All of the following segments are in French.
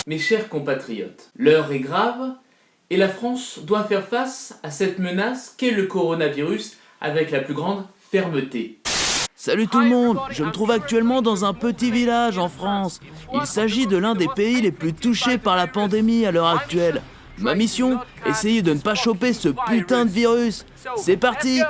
Mes chers compatriotes, l'heure est grave et la France doit faire face à cette menace qu'est le coronavirus avec la plus grande fermeté. Salut tout le monde, je me trouve actuellement dans un petit village en France. Il s'agit de l'un des pays les plus touchés par la pandémie à l'heure actuelle. Ma mission, essayer de ne pas choper ce putain de virus. C'est parti!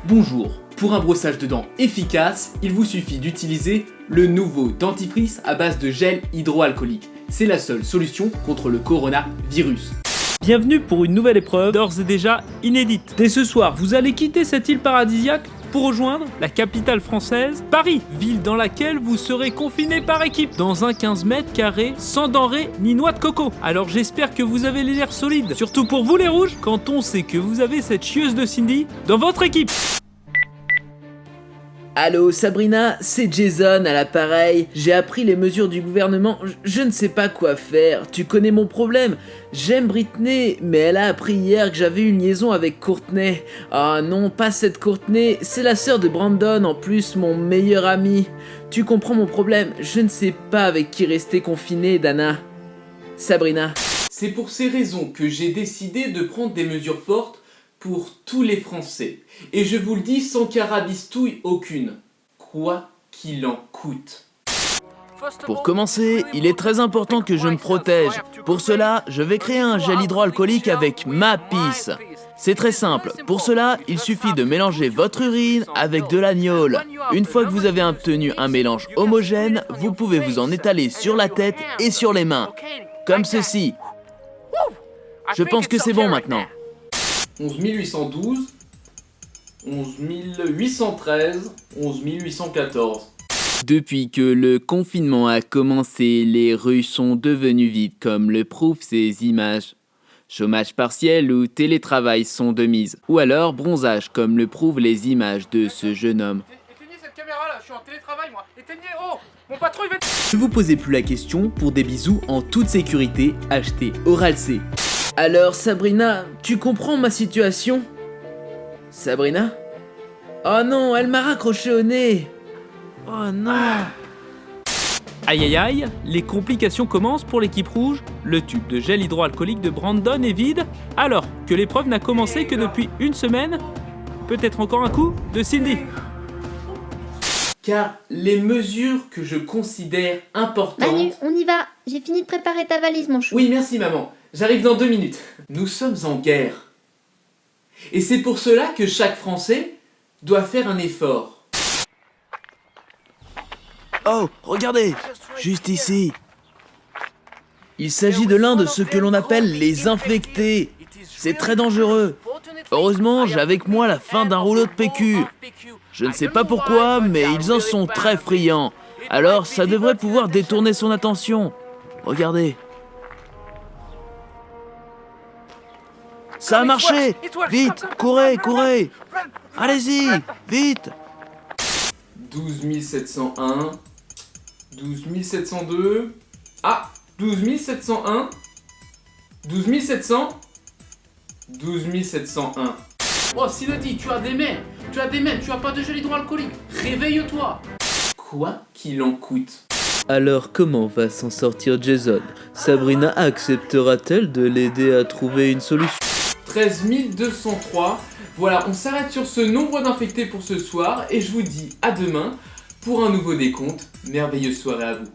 Bonjour, pour un brossage de dents efficace, il vous suffit d'utiliser le nouveau dentifrice à base de gel hydroalcoolique. C'est la seule solution contre le coronavirus. Bienvenue pour une nouvelle épreuve, d'ores et déjà inédite. Dès ce soir, vous allez quitter cette île paradisiaque pour rejoindre la capitale française, Paris, ville dans laquelle vous serez confinés par équipe, dans un 15 mètres carrés, sans denrées ni noix de coco. Alors j'espère que vous avez les nerfs solides, surtout pour vous les rouges, quand on sait que vous avez cette chieuse de Cindy dans votre équipe. Allô Sabrina, c'est Jason à l'appareil. J'ai appris les mesures du gouvernement, je ne sais pas quoi faire. Tu connais mon problème. J'aime Britney, mais elle a appris hier que j'avais une liaison avec Courtney. Ah non, pas cette Courtney, c'est la sœur de Brandon, en plus mon meilleur ami. Tu comprends mon problème, je ne sais pas avec qui rester confiné, Dana. Sabrina. C'est pour ces raisons que j'ai décidé de prendre des mesures fortes pour tous les Français. Et je vous le dis sans carabistouille aucune. Quoi qu'il en coûte. Pour commencer, il est très important que je me protège. Pour cela, je vais créer un gel hydroalcoolique avec ma pisse. C'est très simple. Pour cela, il suffit de mélanger votre urine avec de l'agnole. Une fois que vous avez obtenu un mélange homogène, vous pouvez vous en étaler sur la tête et sur les mains. Comme ceci. Je pense que c'est bon maintenant. 11 812, 11 813, 11 814. Depuis que le confinement a commencé, les rues sont devenues vides, comme le prouvent ces images. Chômage partiel ou télétravail sont de mise, ou alors bronzage, comme le prouvent les images de ce jeune homme. Éteignez cette caméra là, je suis en télétravail moi. Éteignez, oh, mon patron il va... Ne vous posez plus la question, pour des bisous en toute sécurité, achetez Oral-C. Alors Sabrina, tu comprends ma situation? Sabrina? Oh non, elle m'a raccroché au nez. Oh non. Aïe aïe aïe, les complications commencent pour l'équipe rouge. Le tube de gel hydroalcoolique de Brandon est vide, alors que l'épreuve n'a commencé que depuis une semaine. Peut-être encore un coup de Cindy. Car les mesures que je considère importantes... Manu, on y va. J'ai fini de préparer ta valise, mon chou. Oui, merci maman. J'arrive dans 2 minutes. Nous sommes en guerre. Et c'est pour cela que chaque Français doit faire un effort. Oh, regardez, juste ici. Il s'agit de l'un de ceux que l'on appelle les infectés. C'est très dangereux. Heureusement, j'ai avec moi la fin d'un rouleau de PQ. Je ne sais pas pourquoi, mais ils en sont très friands. Alors, ça devrait pouvoir détourner son attention. Regardez. Ça a marché! Vite, courez, courez! Allez-y, vite! 12 701, 12 702, ah, 12 701, 12 700, 12 701. Oh Silody, tu as des mains, tu as pas de gel hydroalcoolique. Réveille-toi. Quoi qu'il en coûte. Alors comment va s'en sortir Jason? Sabrina acceptera-t-elle de l'aider à trouver une solution? 13 203. Voilà, on s'arrête sur ce nombre d'infectés pour ce soir et je vous dis à demain pour un nouveau décompte. Merveilleuse soirée à vous.